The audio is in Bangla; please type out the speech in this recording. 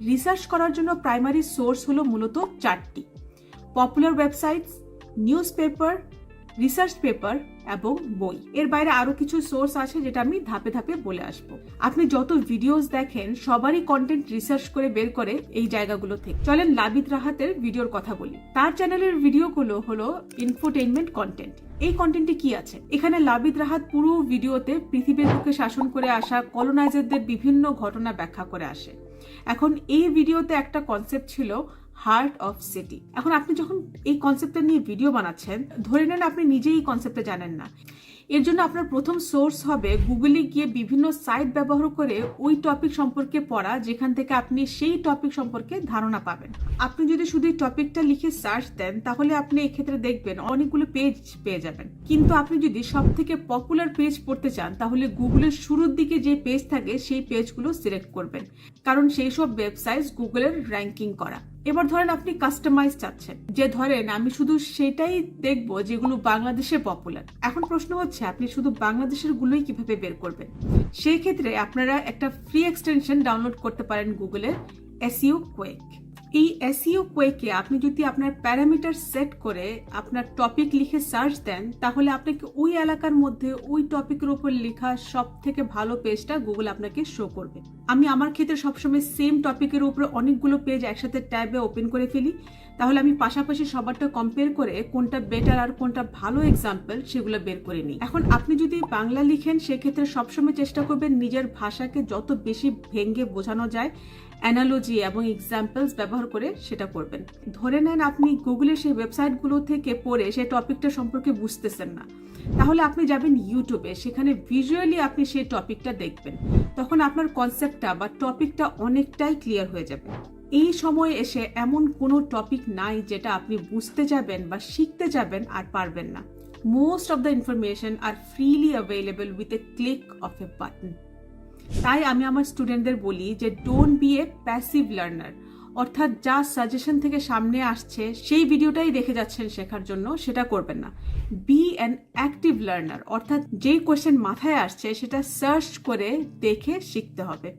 রিসার্চ করার জন্য প্রাইমারি সোর্স হলো মূলত 4টি: popular websites, news paper, research paper এবং বই। এর বাইরে আরো কিছু সোর্স আছে যেটা আমি ধাপে ধাপে বলে আসব। আপনি যত ভিডিওস দেখেন সবারই কন্টেন্ট রিসার্চ করে বের করে এই জায়গাগুলো থেকে। চলেন লাবিদ রাহাতের ভিডিওর কথা বলি। তার চ্যানেলের ভিডিওগুলো হলো ইনফোটেইনমেন্ট কন্টেন্ট। এই কন্টেন্টে কি আছে? এখানে লাবিদ রাহাত পুরো ভিডিওতে পৃথিবীর বুকে শাসন করে আসা কলোনাইজারদের বিভিন্ন ঘটনা ব্যাখ্যা করে আসে। এখন এই ভিডিওতে একটা কনসেপ্ট ছিল হার্ট অফ সিটি। এখন আপনি যখন এই কনসেপ্টটা নিয়ে ভিডিও বানাচ্ছেন, ধরে নেন আপনি নিজেই এই কনসেপ্টটা জানেন না। এর জন্য আপনার প্রথম সোর্স হবে গুগলে গিয়ে বিভিন্ন সাইট ব্যবহার করে ওই টপিক সম্পর্কে পড়া, যেখান থেকে আপনি সেই টপিক সম্পর্কে ধারণা পাবেন। আপনি যদি শুধু এই টপিকটা লিখে সার্চ দেন তাহলে আপনি এক্ষেত্রে দেখবেন অনেকগুলো পেজ পেয়ে যাবেন। কিন্তু আপনি যদি সব থেকে পপুলার পেজ পড়তে চান তাহলে গুগলের শুরুর দিকে যে পেজ থাকে সেই পেজগুলো সিলেক্ট করবেন, কারণ সেই সব ওয়েবসাইট গুগলের র্যাঙ্কিং করা। এবার ধরেন আপনি কাস্টমাইজ চাচ্ছেন, যে ধরেন আমি শুধু সেটাই দেখবো যেগুলো বাংলাদেশে পপুলার। এখন প্রশ্ন হচ্ছে আপনি শুধু বাংলাদেশের গুলোই কিভাবে বের করবেন? সেই ক্ষেত্রে আপনারা একটা ফ্রি এক্সটেনশন ডাউনলোড করতে পারেন গুগলের এসইও কুয়েক। এই এসইও কুয়েকে আপনি যদি আপনার প্যারামিটার সেট করে আপনার টপিক লিখে সার্চ দেন তাহলে আপনাকে ওই এলাকার মধ্যে ওই টপিকের উপর লেখা সব থেকে ভালো পেজটা গুগল আপনাকে শো করবে। আমি আমার ক্ষেত্রে সবসময় সেম টপিকের উপরে অনেকগুলো পেজ একসাথে ট্যাবে ওপেন করে ফেলি, তাহলে আমি পাশাপাশি সবারটা কম্পেয়ার করে কোনটা বেটার আর কোনটা ভালো এক্সাম্পল সেগুলো বের করে নিই। এখন আপনি যদি বাংলা লিখেন সেক্ষেত্রে সবসময় চেষ্টা করবেন নিজের ভাষাকে যত বেশি ভেঙে বোঝানো যায় অ্যানালজি এবং এক্সাম্পলস ব্যবহার করে সেটা করবেন। ধরে নেন আপনি গুগলের সেই ওয়েবসাইটগুলো থেকে পড়ে সেই টপিকটা সম্পর্কে বুঝতেছেন না, তাহলে আপনি যাবেন ইউটিউবে, সেখানে ভিজুয়ালি আপনি সেই টপিকটা দেখবেন। তখন আপনার কনসেপ্টটা বা টপিকটা অনেকটাই ক্লিয়ার হয়ে যাবে। এই সময়ে এসে এমন কোনো টপিক নাই যেটা আপনি বুঝতে যাবেন বা শিখতে যাবেন আর পারবেন না। Most of the information are freely available with a click of a button. তাই আমি আমার স্টুডেন্টদের বলি যে don't be a passive learner, অর্থাৎ যা সাজেশন থেকে সামনে আসছে সেই ভিডিওটাই দেখে যাচ্ছেন শেখার জন্য, সেটা করবেন না। বি অ্যান অ্যাক্টিভ লার্নার, অর্থাৎ যেই কোয়েশ্চেন মাথায় আসছে সেটা সার্চ করে দেখে শিখতে হবে।